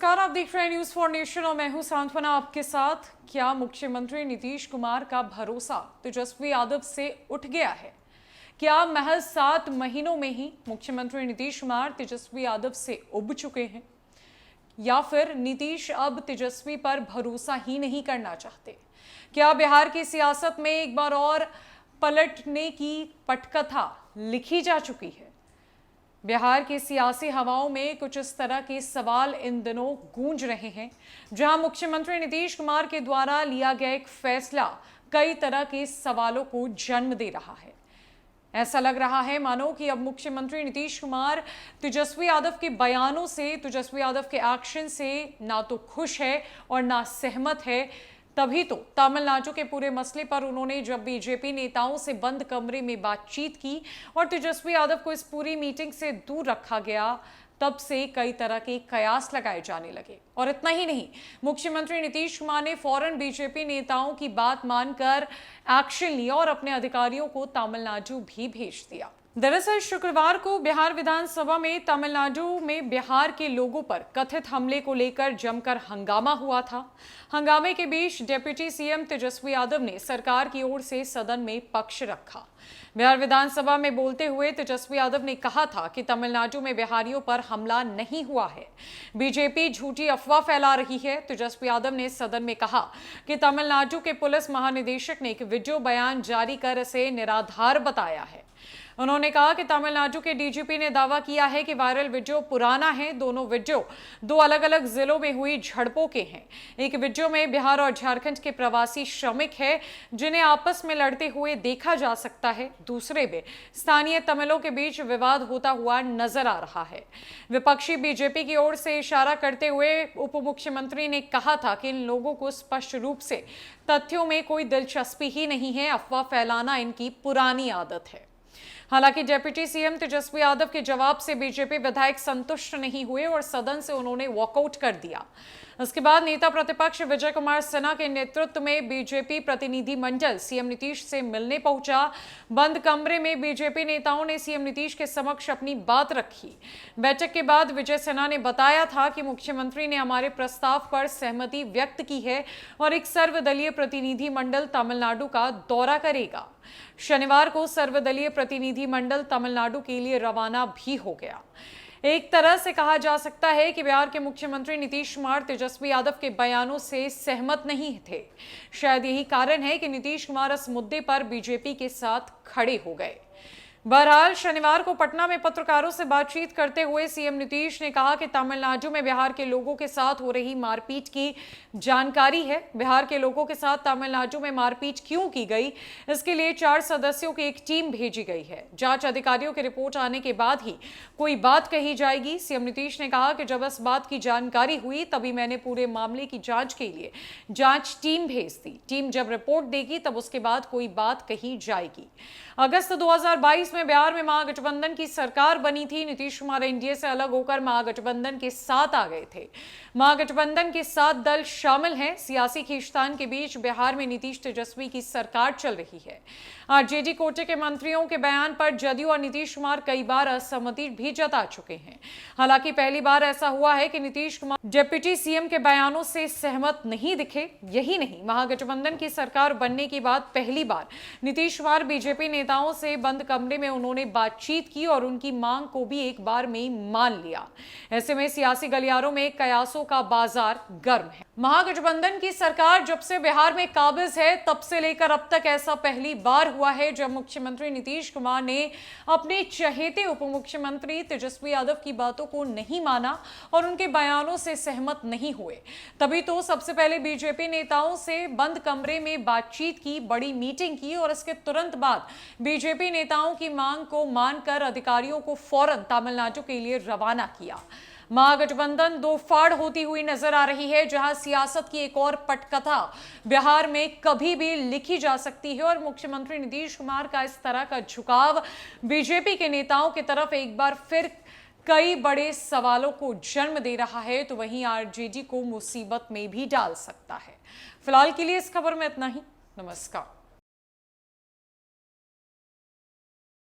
नमस्कार, आप देख रहे हैं न्यूज फॉर नेशन और मैं हूं सांत्वना आपके साथ। क्या मुख्यमंत्री नीतीश कुमार का भरोसा तेजस्वी यादव से उठ गया है? क्या महज 7 महीनों में ही मुख्यमंत्री नीतीश कुमार तेजस्वी यादव से उब चुके हैं, या फिर नीतीश अब तेजस्वी पर भरोसा ही नहीं करना चाहते? क्या बिहार की सियासत में एक बार और पलटने की पटकथा लिखी जा चुकी है? बिहार की सियासी हवाओं में कुछ इस तरह के सवाल इन दिनों गूंज रहे हैं, जहां मुख्यमंत्री नीतीश कुमार के द्वारा लिया गया एक फैसला कई तरह के सवालों को जन्म दे रहा है। ऐसा लग रहा है मानो कि अब मुख्यमंत्री नीतीश कुमार तेजस्वी यादव के बयानों से, तेजस्वी यादव के एक्शन से ना तो खुश है और ना सहमत है। तभी तो तमिलनाडु के पूरे मसले पर उन्होंने जब बीजेपी नेताओं से बंद कमरे में बातचीत की और तेजस्वी यादव को इस पूरी मीटिंग से दूर रखा गया, तब से कई तरह के कयास लगाए जाने लगे। और इतना ही नहीं, मुख्यमंत्री नीतीश कुमार ने फौरन बीजेपी नेताओं की बात मानकर एक्शन लिया और अपने अधिकारियों को तमिलनाडु भी भेज दिया। दरअसल शुक्रवार को बिहार विधानसभा में तमिलनाडु में बिहार के लोगों पर कथित हमले को लेकर जमकर हंगामा हुआ था। हंगामे के बीच डिप्टी सीएम तेजस्वी यादव ने सरकार की ओर से सदन में पक्ष रखा। बिहार विधानसभा में बोलते हुए तेजस्वी यादव ने कहा था कि तमिलनाडु में बिहारियों पर हमला नहीं हुआ है, बीजेपी झूठी अफवाह फैला रही है। तेजस्वी यादव ने सदन में कहा कि तमिलनाडु के पुलिस महानिदेशक ने एक वीडियो बयान जारी कर इसे निराधार बताया है। उन्होंने कहा कि तमिलनाडु के डीजीपी ने दावा किया है कि वायरल वीडियो पुराना है। दोनों वीडियो 2 अलग-अलग जिलों में हुई झड़पों के हैं। एक वीडियो में बिहार और झारखंड के प्रवासी श्रमिक हैं जिन्हें आपस में लड़ते हुए देखा जा सकता है। दूसरे में स्थानीय तमिलों के बीच विवाद होता हुआ नजर आ रहा है। विपक्षी बीजेपी की ओर से इशारा करते हुए उप मुख्यमंत्री ने कहा था कि इन लोगों को स्पष्ट रूप से तथ्यों में कोई दिलचस्पी ही नहीं है, अफवाह फैलाना इनकी पुरानी आदत है। हालांकि डिप्टी सीएम तेजस्वी यादव के जवाब से बीजेपी विधायक संतुष्ट नहीं हुए और सदन से उन्होंने वॉकआउट कर दिया। इसके बाद नेता प्रतिपक्ष विजय कुमार सिन्हा के नेतृत्व में बीजेपी प्रतिनिधि मंडल सीएम नीतीश से मिलने पहुंचा। बंद कमरे में बीजेपी नेताओं ने सीएम नीतीश के समक्ष अपनी बात रखी। बैठक के बाद विजय सिन्हा ने बताया था कि मुख्यमंत्री ने हमारे प्रस्ताव पर सहमति व्यक्त की है और एक सर्वदलीय प्रतिनिधि मंडल तमिलनाडु का दौरा करेगा। शनिवार को सर्वदलीय प्रतिनिधि मंडल तमिलनाडु के लिए रवाना भी हो गया। एक तरह से कहा जा सकता है कि बिहार के मुख्यमंत्री नीतीश कुमार तेजस्वी यादव के बयानों से सहमत नहीं थे। शायद यही कारण है कि नीतीश कुमार इस मुद्दे पर बीजेपी के साथ खड़े हो गए। बहरहाल शनिवार को पटना में पत्रकारों से बातचीत करते हुए सीएम नीतीश ने कहा कि तमिलनाडु में बिहार के लोगों के साथ हो रही मारपीट की जानकारी है। बिहार के लोगों के साथ तमिलनाडु में मारपीट क्यों की गई, इसके लिए 4 सदस्यों की एक टीम भेजी गई है। जांच अधिकारियों की रिपोर्ट आने के बाद ही कोई बात कही जाएगी। सीएम नीतीश ने कहा कि जब इस बात की जानकारी हुई तभी मैंने पूरे मामले की जांच के लिए जांच टीम भेज दी। टीम जब रिपोर्ट देगी तब उसके बाद कोई बात कही जाएगी। अगस्त 2022 में बिहार में महागठबंधन की सरकार बनी थी। नीतीश कुमार एनडीए से अलग होकर महागठबंधन के साथ आ गए थे। महागठबंधन के 7 दल शामिल हैं। सियासी खींचतान के बीच बिहार में नीतीश तेजस्वी की सरकार चल रही है। आरजेडी कोटे के मंत्रियों के बयान पर जदयू और नीतीश कुमार कई बार असहमति भी जता चुके हैं। हालांकि पहली बार ऐसा हुआ है कि नीतीश कुमार डिप्टी सीएम के बयानों से सहमत नहीं दिखे। यही नहीं, महागठबंधन की सरकार बनने के बाद पहली बार नीतीश कुमार बीजेपी नेताओं से बंद कमरे में उन्होंने बातचीत की और उनकी मांग को भी एक बार में मान लिया। ऐसे में सियासी गलियारों में कयासों का बाजार गर्म है। महागठबंधन की सरकार जब से बिहार में काबिज है तब से लेकर अब तक ऐसा पहली बार हुआ है जब मुख्यमंत्री नीतीश कुमार ने अपने चहेते उप मुख्यमंत्री तेजस्वी यादव की बातों को नहीं माना और उनके बयानों से सहमत नहीं हुए। तभी तो सबसे पहले बीजेपी नेताओं से बंद कमरे में बातचीत की, बड़ी मीटिंग की और इसके तुरंत बाद बीजेपी नेताओं की मांग को मानकर अधिकारियों को फौरन तमिलनाडु के लिए रवाना किया। महागठबंधन दो फाड़ होती हुई नजर आ रही है, जहां सियासत की एक और पटकथा बिहार में कभी भी लिखी जा सकती है और मुख्यमंत्री नीतीश कुमार का इस तरह का झुकाव बीजेपी के नेताओं की तरफ एक बार फिर कई बड़े सवालों को जन्म दे रहा है, तो वहीं आरजेडी को मुसीबत में भी डाल सकता है। फिलहाल के लिए इस खबर में इतना ही। नमस्कार।